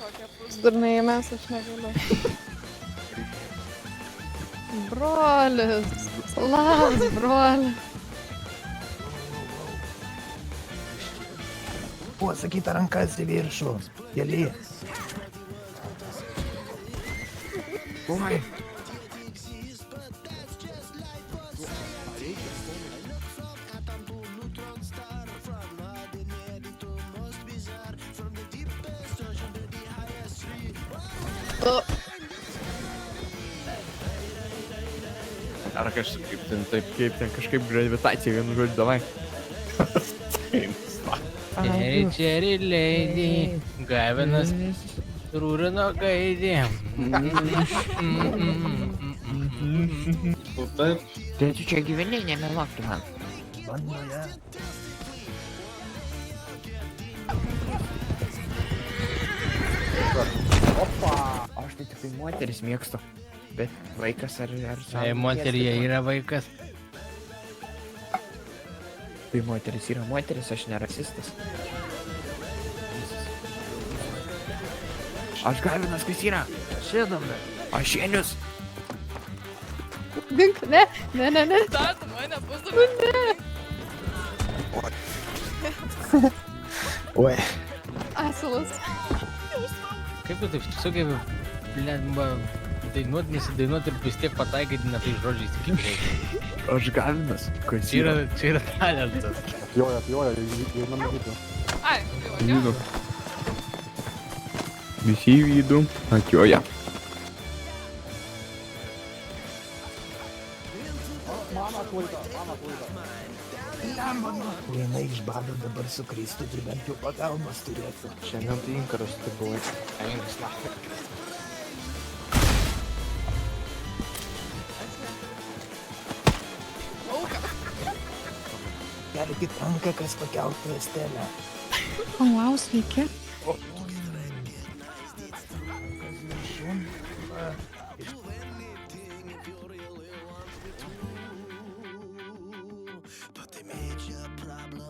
Kokie pusdurniai mes, aš negaliu. Brolis. Labas, broli. Puosakyta rankas į viršų. Keli. Oi. Ar kažkaip ten taip, kaip ten kažkaip gravitacija, vienu žodžiu, davai. Cherry lady, Gavinas rūrino gaidį. Tai tu čia gyveni, nemeluok tu man. Vannoje. Aš tai tik tai moteris mėgstu. Bet vaikas ar Tai moteryje yra vaikas. Tai moteris yra moteris, aš ne rasistas. Aš Gavinas, kas yra? Sėdame. Aš Jenius. Dink, ne. Tatu, mane pusdurniai. Ne. Oi. Asilas. Kaip tu taip sugebi, blemba, dainuot, nesidainuot ir vis tiek pataikyti ne tai žodžiais kaip reikia. Aš Gavinas, kas Čia yra? yra talentas. Joja, jau nematyti. Ai, jau. Vydu. Visi į vidų, atjoja. Viena iš bado dabar sukristų, tai bent jau pagalbos turėtų. Šiandien tai inkaras tu buvai. Eingas lakia. Kelkit ranką, kas pakeltų Estelę. O, wow, sveiki. But they made you a problem.